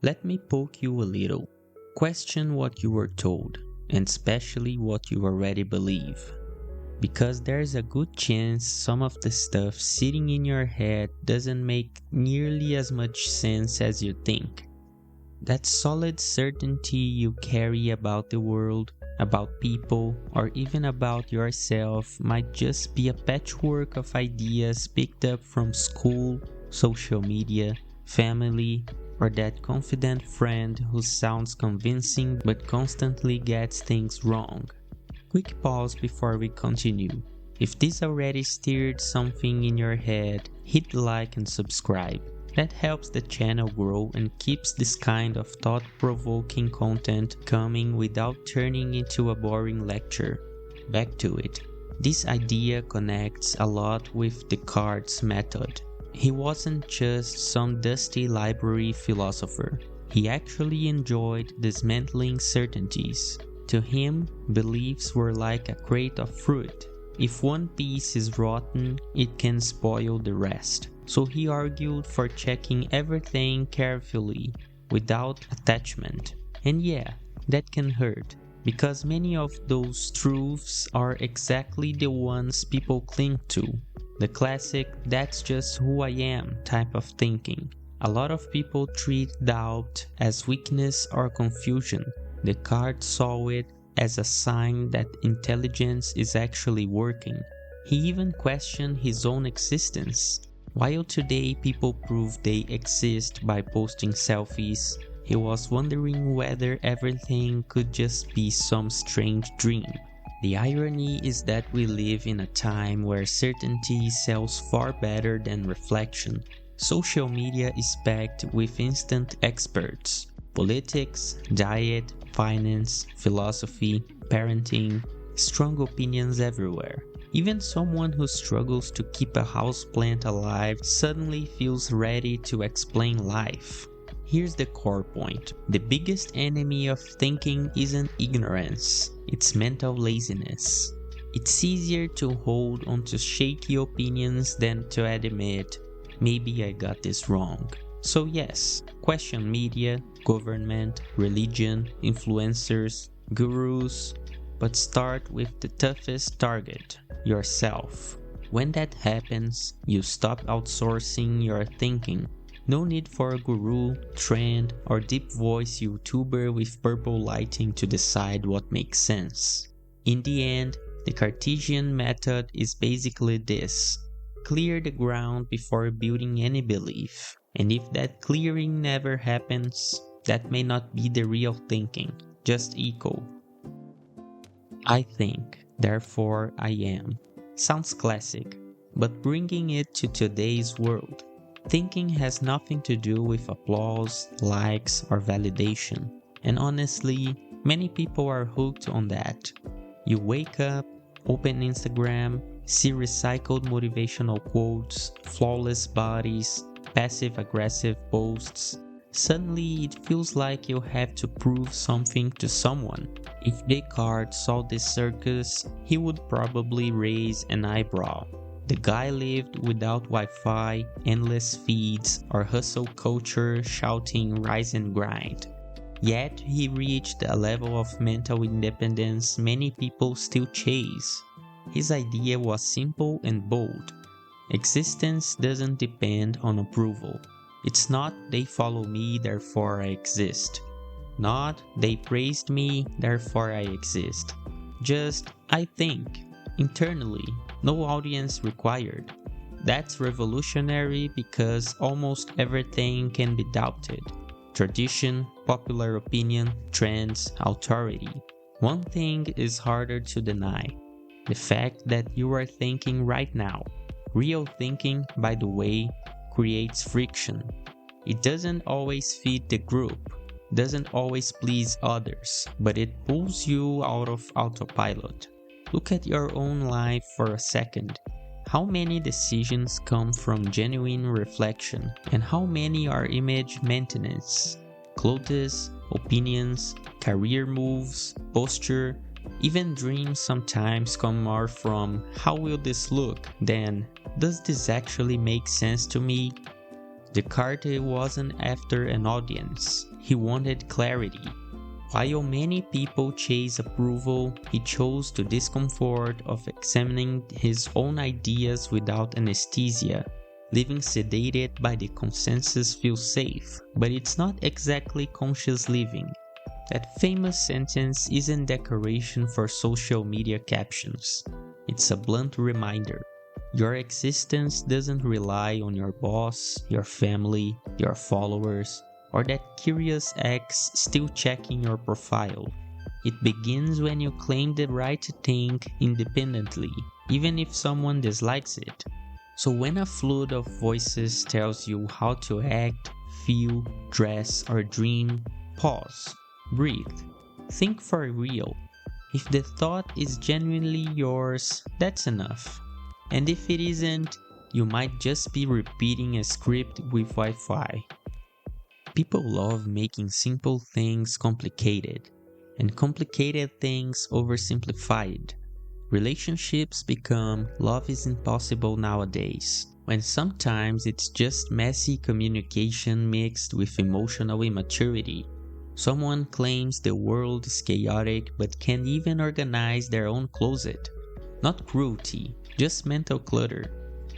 Let me poke you a little. Question what you were told, and especially what you already believe. Because there's a good chance some of the stuff sitting in your head doesn't make nearly as much sense as you think. That solid certainty you carry about the world, about people, or even about yourself might just be a patchwork of ideas picked up from school, social media, family, or that confident friend who sounds convincing but constantly gets things wrong. Quick pause before we continue. If this already stirred something in your head, hit like and subscribe. That helps the channel grow and keeps this kind of thought-provoking content coming without turning into a boring lecture. Back to it. This idea connects a lot with Descartes' method. He wasn't just some dusty library philosopher. He actually enjoyed dismantling certainties. To him, beliefs were like a crate of fruit. If one piece is rotten, it can spoil the rest. So he argued for checking everything carefully, without attachment. And yeah, that can hurt, because many of those truths are exactly the ones people cling to. The classic, "that's just who I am" type of thinking. A lot of people treat doubt as weakness or confusion. Descartes saw it as a sign that intelligence is actually working. He even questioned his own existence. While today people prove they exist by posting selfies, he was wondering whether everything could just be some strange dream. The irony is that we live in a time where certainty sells far better than reflection. Social media is packed with instant experts. Politics, diet, finance, philosophy, parenting, strong opinions everywhere. Even someone who struggles to keep a houseplant alive suddenly feels ready to explain life. Here's the core point. The biggest enemy of thinking isn't ignorance, it's mental laziness. It's easier to hold onto shaky opinions than to admit, maybe I got this wrong. So yes, question media, government, religion, influencers, gurus, but start with the toughest target, yourself. When that happens, you stop outsourcing your thinking. No need for a guru, trend, or deep voice YouTuber with purple lighting to decide what makes sense. In the end, the Cartesian method is basically this. Clear the ground before building any belief. And if that clearing never happens, that may not be the real thinking, just echo. I think, therefore I am. Sounds classic, but bringing it to today's world. Thinking has nothing to do with applause, likes, or validation. And honestly, many people are hooked on that. You wake up, open Instagram, see recycled motivational quotes, flawless bodies, passive-aggressive posts. Suddenly it feels like you have to prove something to someone. If Descartes saw this circus, he would probably raise an eyebrow. The guy lived without Wi-Fi, endless feeds, or hustle culture shouting rise and grind. Yet he reached a level of mental independence many people still chase. His idea was simple and bold. Existence doesn't depend on approval. It's not they follow me, therefore I exist. Not they praised me, therefore I exist. Just I think, internally, no audience required. That's revolutionary because almost everything can be doubted. Tradition, popular opinion, trends, authority. One thing is harder to deny. The fact that you are thinking right now. Real thinking, by the way, creates friction. It doesn't always fit the group, doesn't always please others, but it pulls you out of autopilot. Look at your own life for a second. How many decisions come from genuine reflection, and how many are image maintenance? Clothes, opinions, career moves, posture, even dreams sometimes come more from "how will this look" than "does this actually make sense to me?" Descartes wasn't after an audience, he wanted clarity. While many people chase approval, he chose the discomfort of examining his own ideas without anesthesia. Living sedated by the consensus feels safe, but it's not exactly conscious living. That famous sentence isn't decoration for social media captions. It's a blunt reminder. Your existence doesn't rely on your boss, your family, your followers, or that curious ex still checking your profile. It begins when you claim the right to think independently, even if someone dislikes it. So when a flood of voices tells you how to act, feel, dress, or dream, pause, breathe, think for real. If the thought is genuinely yours, that's enough. And if it isn't, you might just be repeating a script with Wi-Fi. People love making simple things complicated, and complicated things oversimplified. Relationships become love is impossible nowadays, when sometimes it's just messy communication mixed with emotional immaturity. Someone claims the world is chaotic but can't even organize their own closet. Not cruelty, just mental clutter.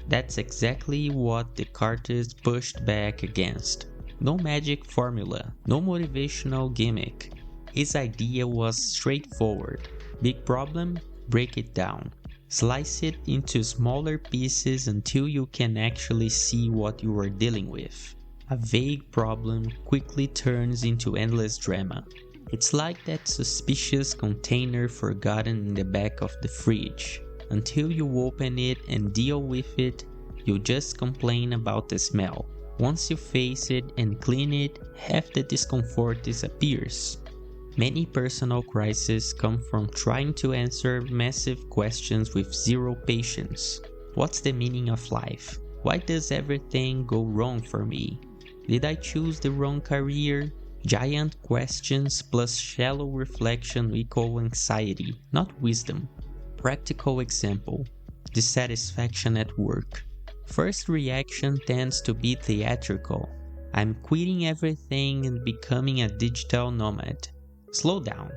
That's exactly what Descartes pushed back against. No magic formula, no motivational gimmick. His idea was straightforward. Big problem? Break it down. Slice it into smaller pieces until you can actually see what you are dealing with. A vague problem quickly turns into endless drama. It's like that suspicious container forgotten in the back of the fridge. Until you open it and deal with it, you just complain about the smell. Once you face it and clean it, half the discomfort disappears. Many personal crises come from trying to answer massive questions with zero patience. What's the meaning of life? Why does everything go wrong for me? Did I choose the wrong career? Giant questions plus shallow reflection equal anxiety, not wisdom. Practical example: dissatisfaction at work. First reaction tends to be theatrical. I'm quitting everything and becoming a digital nomad. Slow down.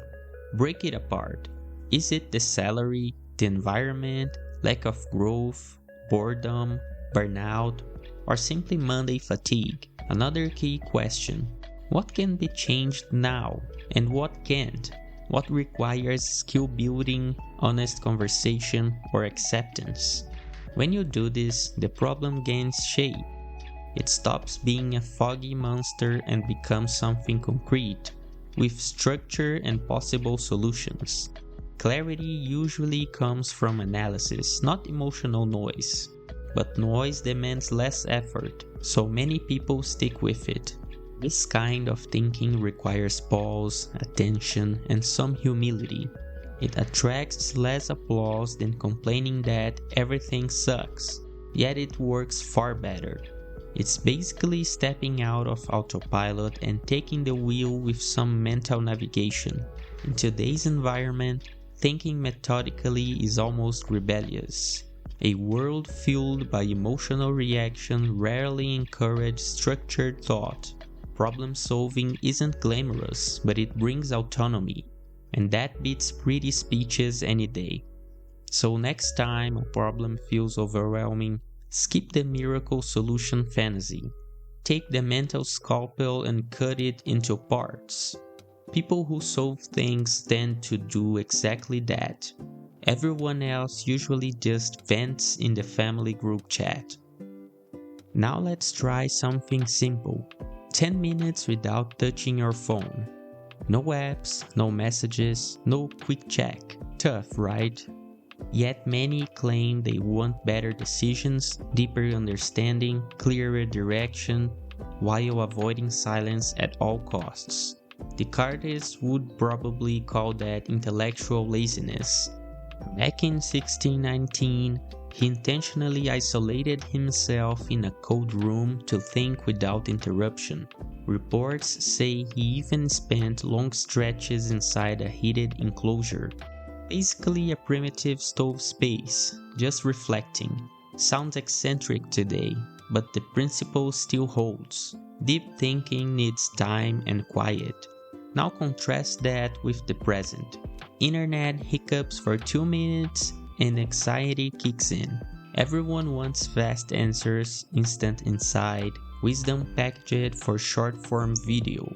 Break it apart. Is it the salary, the environment, lack of growth, boredom, burnout, or simply Monday fatigue? Another key question: what can be changed now and what can't? What requires skill building, honest conversation, or acceptance? When you do this, the problem gains shape. It stops being a foggy monster and becomes something concrete, with structure and possible solutions. Clarity usually comes from analysis, not emotional noise. But noise demands less effort, so many people stick with it. This kind of thinking requires pause, attention, and some humility. It attracts less applause than complaining that everything sucks, yet it works far better. It's basically stepping out of autopilot and taking the wheel with some mental navigation. In today's environment, thinking methodically is almost rebellious. A world fueled by emotional reaction rarely encourages structured thought. Problem solving isn't glamorous, but it brings autonomy. And that beats pretty speeches any day. So next time a problem feels overwhelming, skip the miracle solution fantasy. Take the mental scalpel and cut it into parts. People who solve things tend to do exactly that. Everyone else usually just vents in the family group chat. Now let's try something simple. 10 minutes without touching your phone. No apps, no messages, no quick check. Tough, right? Yet many claim they want better decisions, deeper understanding, clearer direction, while avoiding silence at all costs. Descartes would probably call that intellectual laziness. Back in 1619, he intentionally isolated himself in a cold room to think without interruption. Reports say he even spent long stretches inside a heated enclosure. Basically a primitive stove space, just reflecting. Sounds eccentric today, but the principle still holds. Deep thinking needs time and quiet. Now contrast that with the present. Internet hiccups for 2 minutes and anxiety kicks in. Everyone wants fast answers, instant insight, wisdom packaged for short-form video.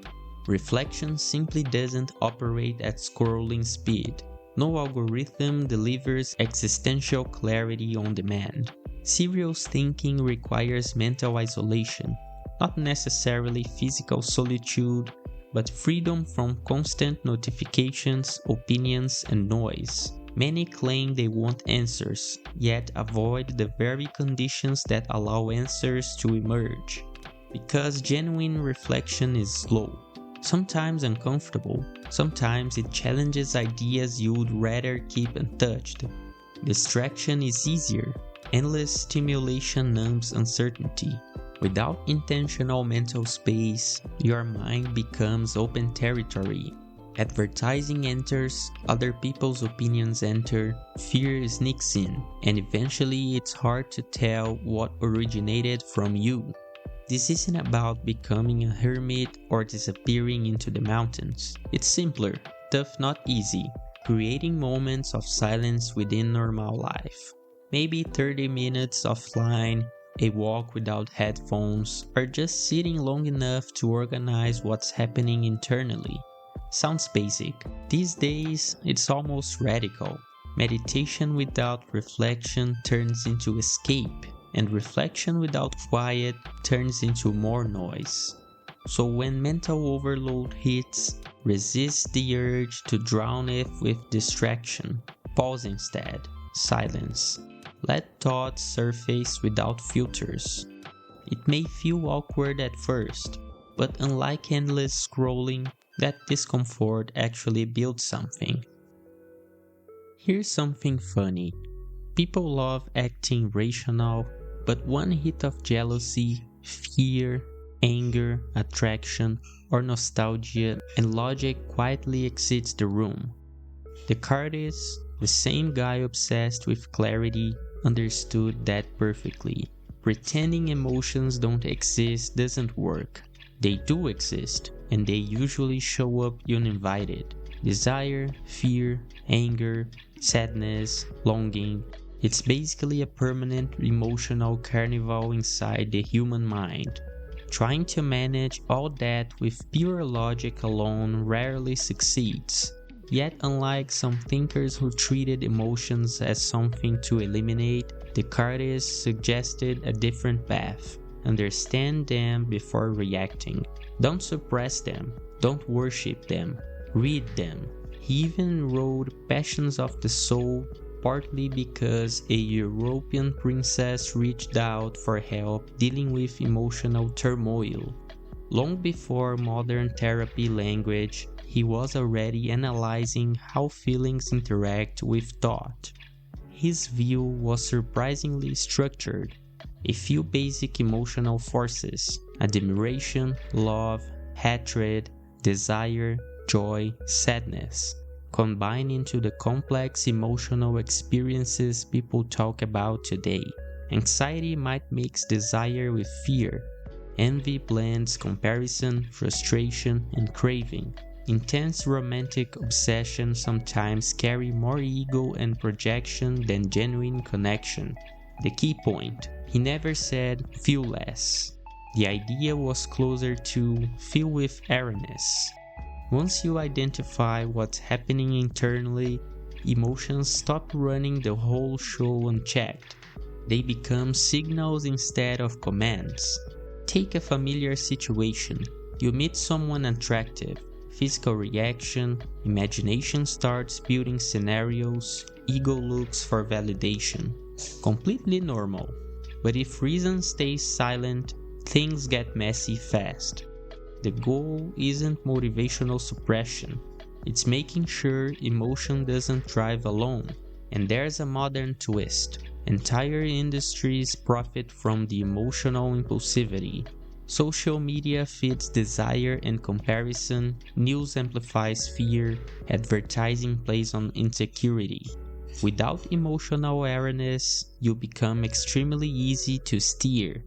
Reflection simply doesn't operate at scrolling speed. No algorithm delivers existential clarity on demand. Serious thinking requires mental isolation, not necessarily physical solitude, but freedom from constant notifications, opinions, and noise. Many claim they want answers, yet avoid the very conditions that allow answers to emerge. Because genuine reflection is slow, sometimes uncomfortable, sometimes it challenges ideas you would rather keep untouched. Distraction is easier. Endless stimulation numbs uncertainty. Without intentional mental space, your mind becomes open territory. Advertising enters, other people's opinions enter, fear sneaks in, and eventually it's hard to tell what originated from you. This isn't about becoming a hermit or disappearing into the mountains. It's simpler, tough not easy, creating moments of silence within normal life. Maybe 30 minutes offline, a walk without headphones, or just sitting long enough to organize what's happening internally. Sounds basic. These days, it's almost radical. Meditation without reflection turns into escape, and reflection without quiet turns into more noise. So when mental overload hits, resist the urge to drown it with distraction. Pause instead. Silence. Let thoughts surface without filters. It may feel awkward at first, but unlike endless scrolling, that discomfort actually builds something. Here's something funny. People love acting rational, but one hit of jealousy, fear, anger, attraction, or nostalgia, and logic quietly exits the room. Descartes, the same guy obsessed with clarity, understood that perfectly. Pretending emotions don't exist doesn't work. They do exist, and they usually show up uninvited. Desire, fear, anger, sadness, longing. It's basically a permanent emotional carnival inside the human mind. Trying to manage all that with pure logic alone rarely succeeds. Yet unlike some thinkers who treated emotions as something to eliminate, Descartes suggested a different path. Understand them before reacting. Don't suppress them. Don't worship them. Read them. He even wrote Passions of the Soul, partly because a European princess reached out for help dealing with emotional turmoil. Long before modern therapy language, he was already analyzing how feelings interact with thought. His view was surprisingly structured. A few basic emotional forces: admiration, love, hatred, desire, joy, sadness, combine into the complex emotional experiences people talk about today. Anxiety might mix desire with fear. Envy blends comparison, frustration, and craving. Intense romantic obsession sometimes carry more ego and projection than genuine connection. The key point: he never said feel less. The idea was closer to feel with awareness. Once you identify what's happening internally, emotions stop running the whole show unchecked. They become signals instead of commands. Take a familiar situation. You meet someone attractive. Physical reaction, imagination starts building scenarios, ego looks for validation. Completely normal. But if reason stays silent, things get messy fast. The goal isn't motivational suppression. It's making sure emotion doesn't drive alone. And there's a modern twist. Entire industries profit from the emotional impulsivity. Social media feeds desire and comparison, news amplifies fear, advertising plays on insecurity. Without emotional awareness, you become extremely easy to steer.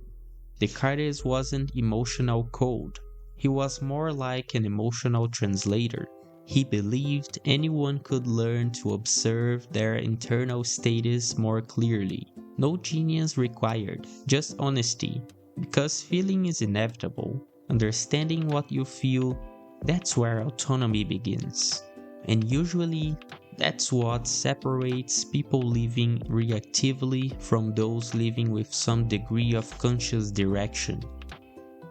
Descartes wasn't emotional code. He was more like an emotional translator. He believed anyone could learn to observe their internal status more clearly. No genius required, just honesty. Because feeling is inevitable. Understanding what you feel, that's where autonomy begins. And usually, that's what separates people living reactively from those living with some degree of conscious direction.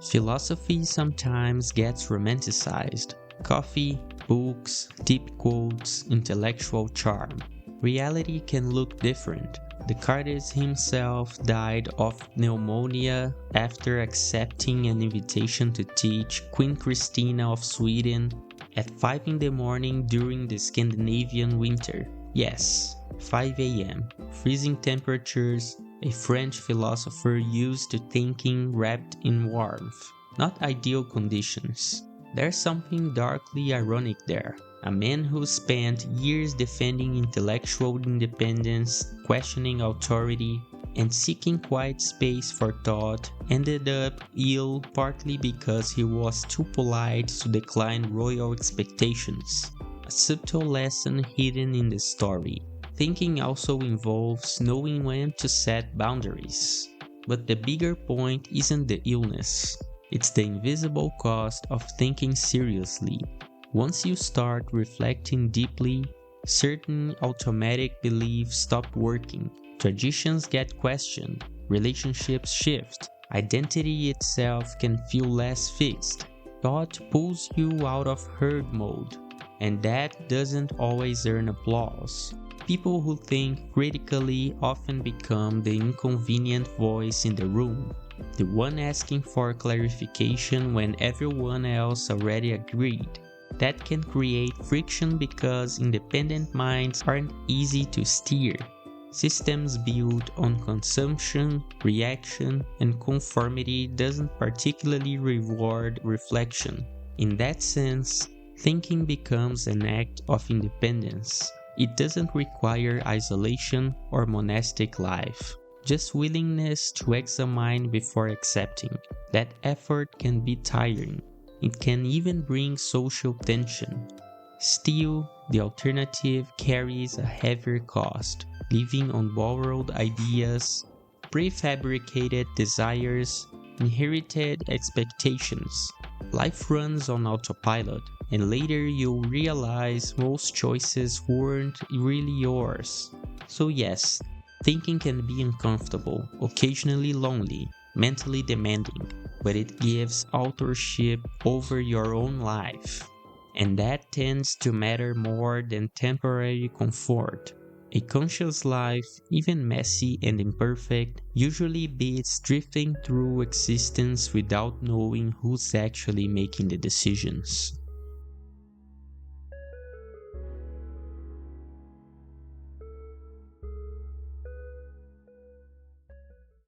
Philosophy sometimes gets romanticized. Coffee, books, deep quotes, intellectual charm. Reality can look different. Descartes himself died of pneumonia after accepting an invitation to teach Queen Christina of Sweden at 5 in the morning during the Scandinavian winter. Yes, 5 a.m., freezing temperatures, a French philosopher used to thinking wrapped in warmth. Not ideal conditions. There's something darkly ironic there. A man who spent years defending intellectual independence, questioning authority, and seeking quiet space for thought ended up ill partly because he was too polite to decline royal expectations. A subtle lesson hidden in the story. Thinking also involves knowing when to set boundaries. But the bigger point isn't the illness. It's the invisible cost of thinking seriously. Once you start reflecting deeply, certain automatic beliefs stop working. Traditions get questioned, relationships shift, identity itself can feel less fixed. Thought pulls you out of herd mode, and that doesn't always earn applause. People who think critically often become the inconvenient voice in the room, the one asking for clarification when everyone else already agreed. That can create friction because independent minds aren't easy to steer. Systems built on consumption, reaction, and conformity doesn't particularly reward reflection. In that sense, thinking becomes an act of independence. It doesn't require isolation or monastic life, just willingness to examine before accepting. That effort can be tiring. It can even bring social tension. Still, the alternative carries a heavier cost, living on borrowed ideas, prefabricated desires, inherited expectations. Life runs on autopilot, and later you'll realize most choices weren't really yours. So yes, thinking can be uncomfortable, occasionally lonely, mentally demanding, but it gives authorship over your own life. And that tends to matter more than temporary comfort. A conscious life, even messy and imperfect, usually beats drifting through existence without knowing who's actually making the decisions.